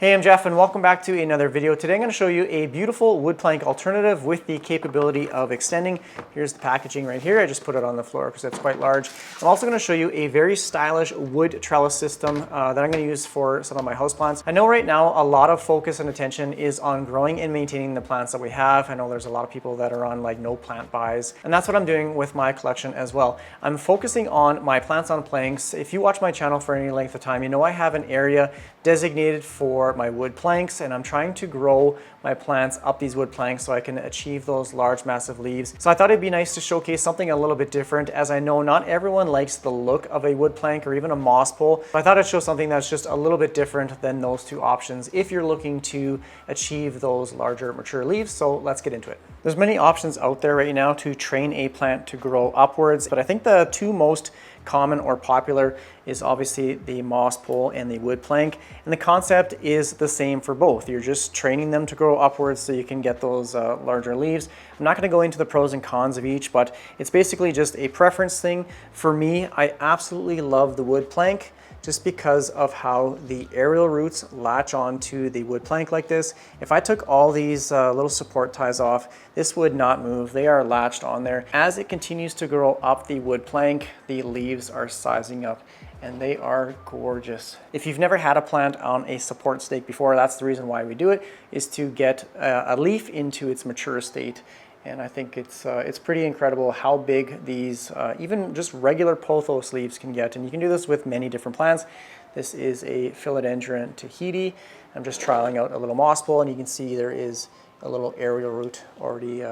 Hey, I'm Jeff and welcome back to another video. Today I'm going to show you a beautiful wood plank alternative with the capability of extending. Here's the packaging right here. I just put it on the floor because it's quite large. I'm also going to show you a very stylish wood trellis system that I'm going to use for some of my houseplants. I know right now a lot of focus and attention is on growing and maintaining the plants that we have. I know there's a lot of people that are on like no plant buys, and that's what I'm doing with my collection as well. I'm focusing on my plants on planks. If you watch my channel for any length of time, you know I have an area designated for my wood planks, and I'm trying to grow my plants up these wood planks so I can achieve those large massive leaves. So I thought it'd be nice to showcase something a little bit different, as I know not everyone likes the look of a wood plank or even a moss pole. So I thought I'd show something that's just a little bit different than those two options if you're looking to achieve those larger mature leaves. So let's get into it. There's many options out there right now to train a plant to grow upwards, but I think the two most common or popular is obviously the moss pole and the wood plank, and the concept is the same for both. You're just training them to grow upwards so you can get those larger leaves. I'm not going to go into the pros and cons of each, but it's basically just a preference thing. For me, I absolutely love the wood plank just because of how the aerial roots latch onto the wood plank like this. If I took all these little support ties off, this would not move. They are latched on there. As it continues to grow up the wood plank, the leaves are sizing up and they are gorgeous. If you've never had a plant on a support stake before, that's the reason why we do it, is to get a leaf into its mature state. And I think it's pretty incredible how big these, even just regular pothos leaves can get. And you can do this with many different plants. This is a philodendron Tahiti. I'm just trialing out a little moss pole, and you can see there is a little aerial root already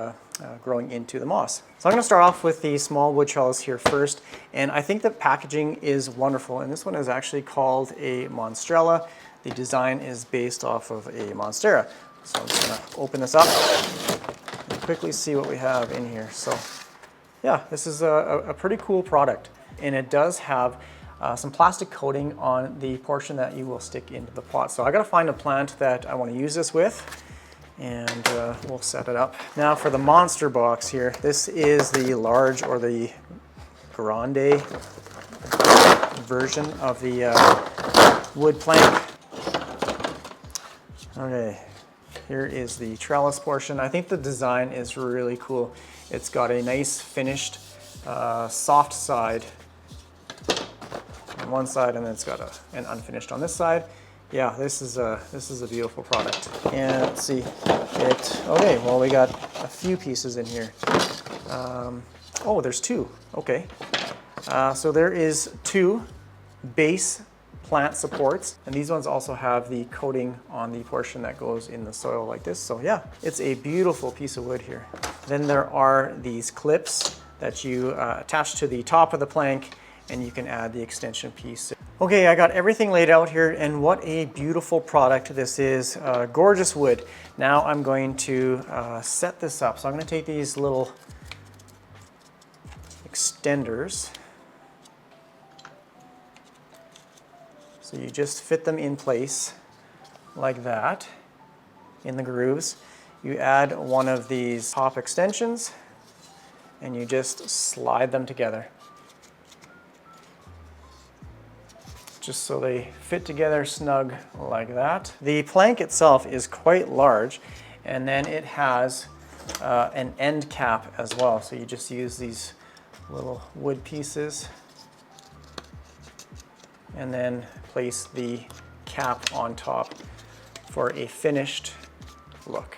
growing into the moss. So I'm going to start off with the small wood trellis here first. And I think the packaging is wonderful. And this one is actually called a Monstrella. The design is based off of a Monstera. So I'm just going to open this up. Quickly see what we have in here. So yeah, this is a pretty cool product, and it does have some plastic coating on the portion that you will stick into the pot. So I got to find a plant that I want to use this with, and we'll set it up. Now for the monster box here, this is the large or the grande version of the wood plank. Okay. Here is the trellis portion. I think the design is really cool. It's got a nice finished soft side on one side, and then it's got an unfinished on this side. Yeah, this is a beautiful product. And let's see, okay, well, we got a few pieces in here. Oh, there's two, okay. So there is two base plant supports, and these ones also have the coating on the portion that goes in the soil like this. So yeah, it's a beautiful piece of wood here. Then there are these clips that you attach to the top of the plank, and you can add the extension piece. Okay, I got everything laid out here, and what a beautiful product this is. Gorgeous wood. Now I'm going to set this up. So I'm going to take these little extenders. So you just fit them in place like that in the grooves. You add one of these top extensions and you just slide them together. Just so they fit together snug like that. The plank itself is quite large, and then it has an end cap as well. So you just use these little wood pieces and then place the cap on top for a finished look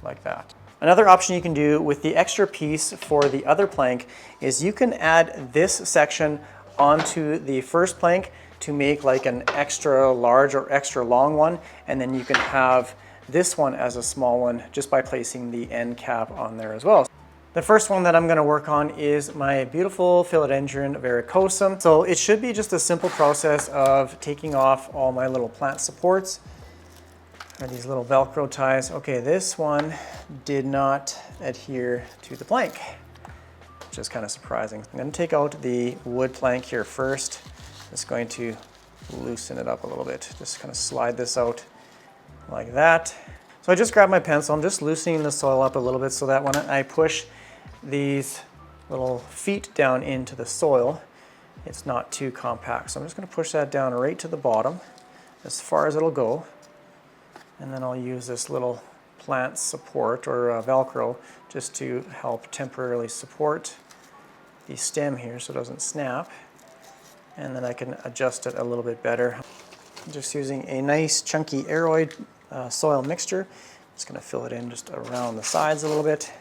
like that. Another option you can do with the extra piece for the other plank is you can add this section onto the first plank to make like an extra large or extra long one, and then you can have this one as a small one just by placing the end cap on there as well. The first one that I'm going to work on is my beautiful philodendron varicosum. So it should be just a simple process of taking off all my little plant supports, or these little Velcro ties. Okay, this one did not adhere to the plank, which is kind of surprising. I'm going to take out the wood plank here first. Just going to loosen it up a little bit. Just kind of slide this out like that. So I just grabbed my pencil. I'm just loosening the soil up a little bit so that when I push these little feet down into the soil, it's not too compact. So I'm just going to push that down right to the bottom as far as it'll go. And then I'll use this little plant support or Velcro just to help temporarily support the stem here so it doesn't snap. And then I can adjust it a little bit better. I'm just using a nice chunky aeroid soil mixture. Just going to fill it in just around the sides a little bit,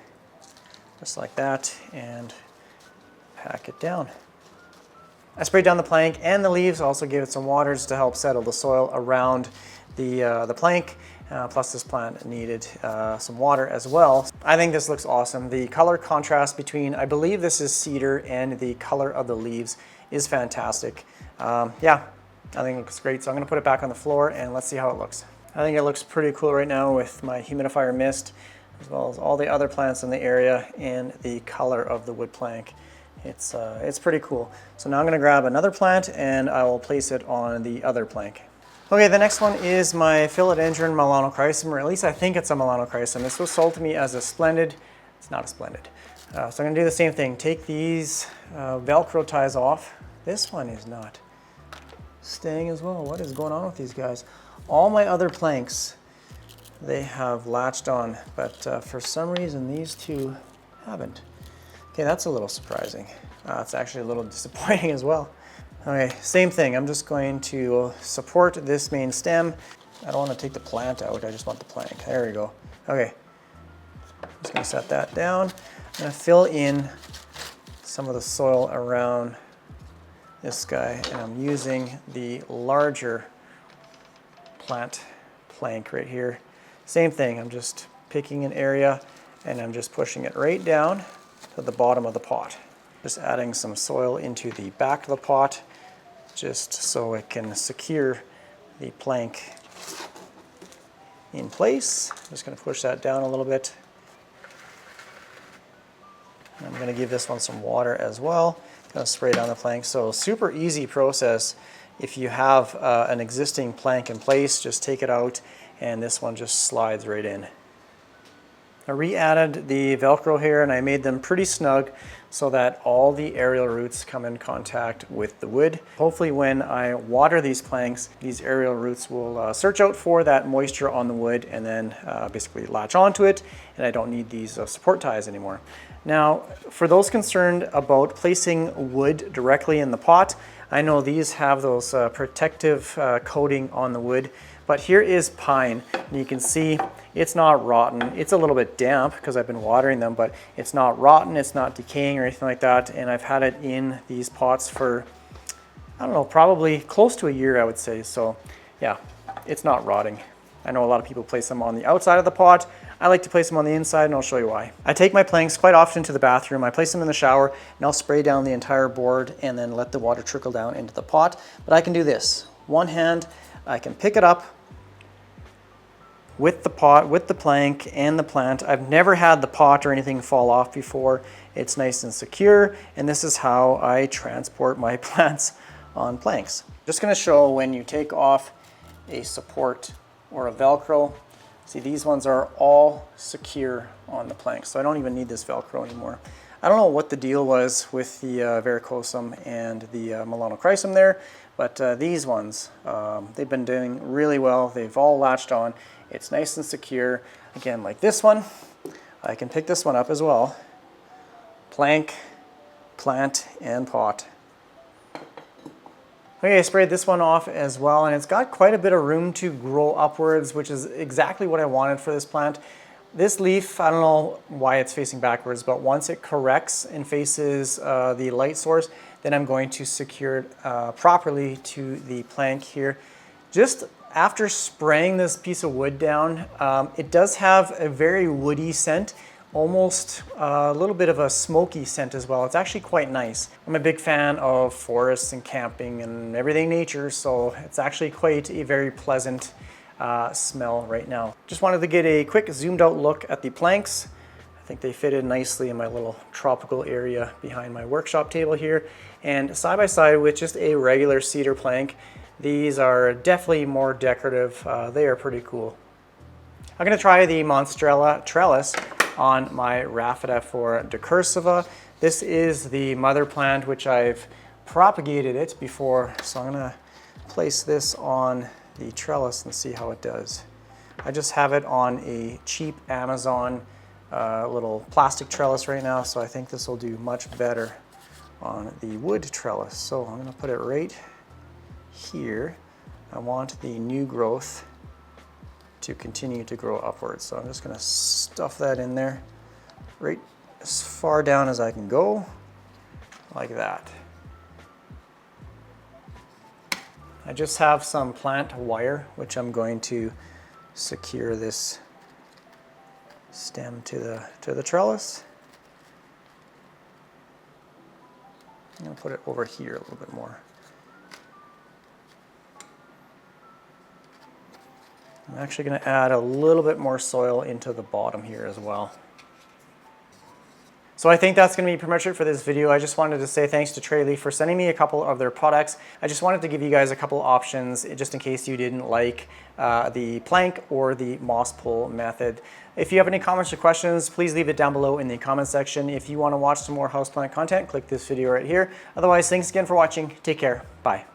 just like that, and pack it down. I sprayed down the plank and the leaves, also gave it some water just to help settle the soil around the plank. Plus this plant needed some water as well. I think this looks awesome. The color contrast between, I believe this is cedar, and the color of the leaves is fantastic. Yeah, I think it looks great. So I'm gonna put it back on the floor and let's see how it looks. I think it looks pretty cool right now with my humidifier mist, as well as all the other plants in the area and the color of the wood plank. It's pretty cool. So now I'm gonna grab another plant and I will place it on the other plank. Okay, the next one is my philodendron melanochrysum, or at least I think it's a melanochrysum. This was sold to me as a splendid. It's not a splendid. So I'm gonna do the same thing. Take these Velcro ties off. This one is not staying as well. What is going on with these guys? All my other planks, they have latched on, but for some reason these two haven't. Okay, that's a little surprising. It's actually a little disappointing as well. Okay, same thing. I'm just going to support this main stem. I don't want to take the plant out, I just want the plank. There we go. Okay, I'm just going to set that down. I'm going to fill in some of the soil around this guy, and I'm using the larger plant plank right here. Same thing, I'm just picking an area and I'm just pushing it right down to the bottom of the pot. Just adding some soil into the back of the pot just so it can secure the plank in place. I'm just going to push that down a little bit. I'm going to give this one some water as well. I'm going to spray down the plank. So super easy process. If you have an existing plank in place, just take it out and this one just slides right in. I re-added the Velcro here and I made them pretty snug so that all the aerial roots come in contact with the wood. Hopefully when I water these planks, these aerial roots will search out for that moisture on the wood and then basically latch onto it, and I don't need these support ties anymore. Now, for those concerned about placing wood directly in the pot, I know these have those protective coating on the wood, but here is pine, and you can see it's not rotten. It's a little bit damp because I've been watering them, but it's not rotten, it's not decaying or anything like that, and I've had it in these pots for, I don't know, probably close to a year, I would say. So yeah, it's not rotting. I know a lot of people place them on the outside of the pot. I like to place them on the inside, and I'll show you why. I take my planks quite often to the bathroom. I place them in the shower, and I'll spray down the entire board and then let the water trickle down into the pot. But I can do this. One hand, I can pick it up with the pot, with the plank and the plant. I've never had the pot or anything fall off before. It's nice and secure, and this is how I transport my plants on planks. Just gonna show when you take off a support or a Velcro. See, these ones are all secure on the plank, so I don't even need this Velcro anymore. I don't know what the deal was with the varicosum and the melanochrysum there, but these ones, they've been doing really well. They've all latched on. It's nice and secure. Again, like this one, I can pick this one up as well. Plank, plant, and pot. Okay, I sprayed this one off as well, and it's got quite a bit of room to grow upwards, which is exactly what I wanted for this plant. This leaf, I don't know why it's facing backwards, but once it corrects and faces the light source, then I'm going to secure it properly to the plank here. Just after spraying this piece of wood down, it does have a very woody scent, almost a little bit of a smoky scent as well. It's actually quite nice. I'm a big fan of forests and camping and everything nature, so it's actually quite a very pleasant smell right now. Just wanted to get a quick zoomed out look at the planks. I think they fit in nicely in my little tropical area behind my workshop table here. And side by side with just a regular cedar plank, these are definitely more decorative. They are pretty cool. I'm gonna try the Monstera trellis on my Rhaphidophora decursiva. This is the mother plant which I've propagated it before, so I'm gonna place this on the trellis and see how it does. I just have it on a cheap Amazon little plastic trellis right now, so I think this will do much better on the wood trellis. So I'm going to put it right here. I want the new growth to continue to grow upwards. So I'm just going to stuff that in there right as far down as I can go, like that. I just have some plant wire, which I'm going to secure this stem to the trellis. I'm going to put it over here a little bit more. I'm actually going to add a little bit more soil into the bottom here as well. So I think that's going to be pretty much it for this video. I just wanted to say thanks to Treleaf for sending me a couple of their products. I just wanted to give you guys a couple options just in case you didn't like the plank or the moss pull method. If you have any comments or questions, please leave it down below in the comment section. If you want to watch some more houseplant content, click this video right here. Otherwise, thanks again for watching. Take care. Bye.